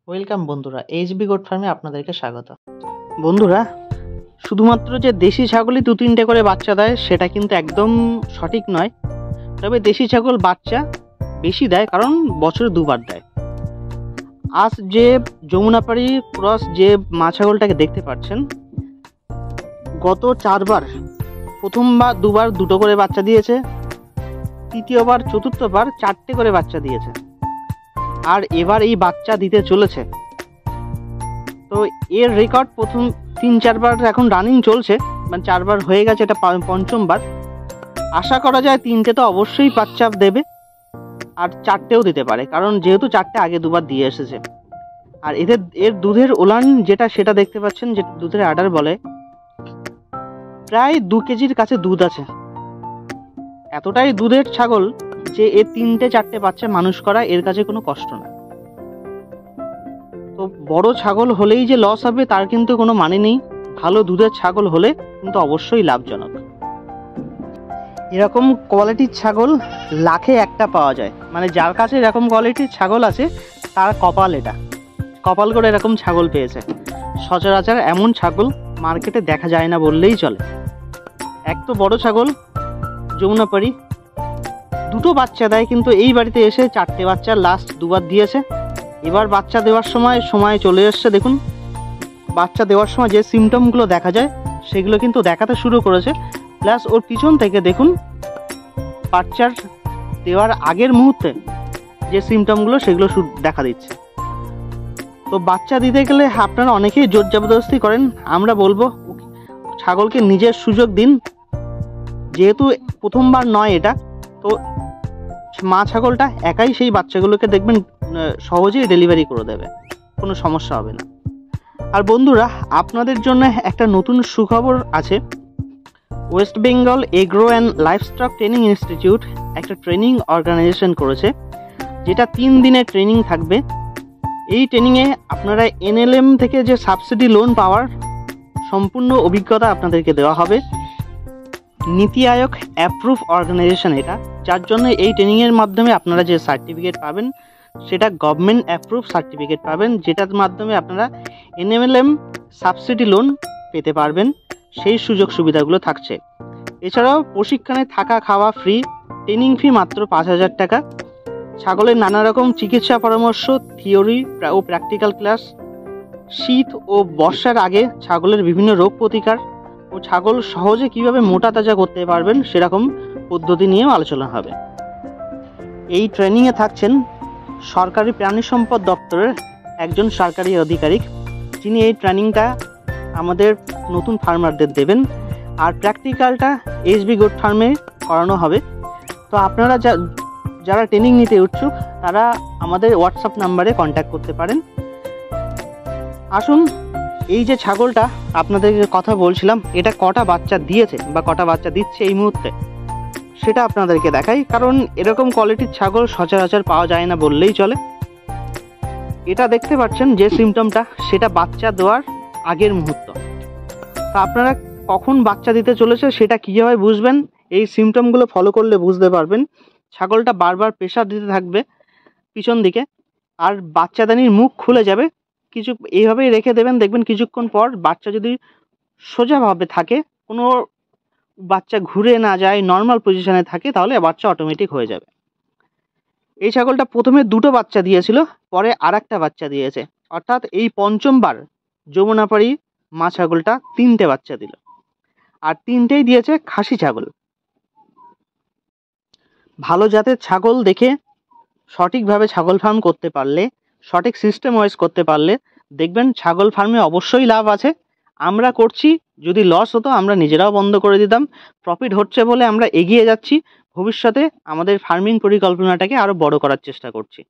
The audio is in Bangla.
ওয়েলকাম বন্ধুরা, এইচবি গোট ফার্মে আপনাদেরকে স্বাগত। বন্ধুরা, শুধুমাত্র যে দেশি ছাগলই 2-3টে করে বাচ্চা দেয় সেটা কিন্তু একদম সঠিক নয়। তবে দেশি ছাগল বাচ্চা বেশি দেয়, কারণ বছরে 2বার দেয়। আজ যে যমুনাপাড়ি ক্রস যে মা ছাগলটাকে দেখতে পাচ্ছেন, গত 4বার, প্রথমবার 2বার 2টো করে বাচ্চা দিয়েছে, তৃতীয়বার চতুর্থবার 4টে করে বাচ্চা দিয়েছে, আর এবার এই বাচ্চা দিতে চলেছে। তো এর রেকর্ড প্রথম 3-4বার এখন রানিং চলছে, মানে 4বার হয়ে গেছে, এটা পঞ্চমবার। আশা করা যায় 3টে তো অবশ্যই বাচ্চা দেবে, আর 4টেও দিতে পারে, কারণ যেহেতু 4টে আগে 2বার দিয়ে এসেছে। আর এর দুধের ওলান যেটা সেটা দেখতে পাচ্ছেন, যে দুধের আডার বলে, প্রায় 2 কেজির কাছে দুধ আছে। এতটাই দুধের ছাগল যে এর 3-4টে বাচ্চা মানুষ করা এর কাছে কোনো কষ্ট না। তো বড় ছাগল হলেই যে লস হবে তার কিন্তু কোনো মানে নেই। ভালো দুধের ছাগল হলে কিন্তু অবশ্যই লাভজনক। এরকম কোয়ালিটির ছাগল লাখে একটা পাওয়া যায়, মানে যার কাছে এরকম কোয়ালিটির ছাগল আছে তার কপাল, এটা কপাল করে এরকম ছাগল পেয়েছে। সচরাচর এমন ছাগল মার্কেটে দেখা যায় না বললেই চলে। এক তো বড় ছাগল, যমুনাপাড়ি, 2টো বাচ্চা দেয়, কিন্তু এই বাড়িতে এসে 4টে বাচ্চা লাস্ট 2বার দিয়েছে। এবার বাচ্চা দেওয়ার সময় চলে এসছে। দেখুন, বাচ্চা দেওয়ার সময় যে সিমটমগুলো দেখা যায় সেগুলো কিন্তু দেখাতে শুরু করেছে। প্লাস ওর পিছন থেকে দেখুন, বাচ্চার দেওয়ার আগের মুহূর্তে যে সিমটমগুলো সেগুলো দেখা দিচ্ছে। তো বাচ্চা দিতে গেলে আপনারা অনেকেই জোর জবরদস্তি করেন। আমরা বলবো ছাগলকে নিজের সুযোগ দিন। যেহেতু প্রথমবার নয় এটা, তো মা ছাগলটা একাই সেই বাচ্চাগুলোকে দেখবেন সহজেই ডেলিভারি করে দেবে, কোনো সমস্যা হবে না। আর বন্ধুরা, আপনাদের জন্য একটা নতুন সুখবর আছে। West Bengal agro and livestock training institute একটা ট্রেনিং অর্গানাইজেশন করেছে, যেটা 3 দিনের ট্রেনিং থাকবে। এই ট্রেনিংয়ে আপনারা এনএলএম থেকে যে সাবসিডি লোন পাওয়ার সম্পূর্ণ অভিজ্ঞতা আপনাদেরকে দেওয়া হবে। নীতি আয়োগ অ্যাপ্রুভ অর্গানাইজেশন এটা, যার জন্য এই ট্রেনিংয়ের মাধ্যমে আপনারা যে সার্টিফিকেট পাবেন সেটা গভর্নমেন্ট অ্যাপ্রুভ সার্টিফিকেট পাবেন, যেটার মাধ্যমে আপনারা এনএলএম সাবসিডি লোন পেতে পারবেন। সেই সুযোগ সুবিধাগুলো থাকছে। এছাড়াও প্রশিক্ষণে থাকা খাওয়া ফ্রি, ট্রেনিং ফি মাত্র 5,000 টাকা। ছাগলের নানা রকম চিকিৎসা পরামর্শ, থিওরি ও প্র্যাকটিক্যাল ক্লাস, শীত ও বর্ষার আগে ছাগলের বিভিন্ন রোগ প্রতিকার ও ছাগল সহজে কিভাবে মোটা তাজা করতে পারবেন সেরকম পদ্ধতি নিয়েও আলোচনা হবে। এই ট্রেনিংয়ে থাকছেন সরকারি প্রাণী সম্পদ দপ্তরের একজন সরকারি আধিকারিক, যিনি এই ট্রেনিংটা আমাদের নতুন ফার্মারদের দেবেন। আর প্র্যাকটিক্যালটা এইচবি গোট ফার্মে করানো হবে। তো আপনারা যারা ট্রেনিং নিতে ইচ্ছুক তারা আমাদের হোয়াটসঅ্যাপ নাম্বারে কন্ট্যাক্ট করতে পারেন। আসুন, এই যে ছাগলটা আপনাদেরকে কথা বলছিলাম, এটা কটা বাচ্চা দিয়েছে বা কটা বাচ্চা দিচ্ছে এই মুহূর্তে সেটা আপনাদেরকে দেখাই, কারণ এরকম কোয়ালিটির ছাগল সচরাচর পাওয়া যায় না বললেই চলে। এটা দেখতে পাচ্ছেন যে সিমটমটা, সেটা বাচ্চা দেওয়ার আগের মুহূর্ত। তা আপনারা কখন বাচ্চা দিতে চলেছে সেটা কীভাবে বুঝবেন, এই সিমটমগুলো ফলো করলে বুঝতে পারবেন। ছাগলটা বারবার প্রেশার দিতে থাকবে পিছন দিকে, আর বাচ্চাদানির মুখ খুলে যাবে। এইভাবেই রেখে দেবেন, দেখবেন কিছুক্ষণ পর বাচ্চা যদি সোজাভাবে থাকে, কোনো বাচ্চা ঘুরে না যায়, নর্মাল পজিশনে থাকে, তাহলে বাচ্চা অটোমেটিক হয়ে যাবে। এই ছাগলটা প্রথমে 2টো বাচ্চা দিয়েছিল, পরে আরেকটা বাচ্চা দিয়েছে, অর্থাৎ এই পঞ্চমবার যমুনাপাড়ি মা ছাগলটা 3টে বাচ্চা দিল, আর 3টেই দিয়েছে খাসি ছাগল। ভালো জাতের ছাগল দেখে সঠিকভাবে ছাগল ফার্ম করতে পারলে, সঠিক সিস্টেম ওয়াইজ করতে পারলে দেখবেন ছাগল ফার্মে অবশ্যই লাভ আছে। আমরা করছি, যদি লস হতো আমরা নিজেরাও বন্ধ করে দিতাম। প্রফিট হচ্ছে বলে আমরা এগিয়ে যাচ্ছি। ভবিষ্যতে আমাদের ফার্মিং পরিকল্পনাটাকে আরও বড় করার চেষ্টা করছি।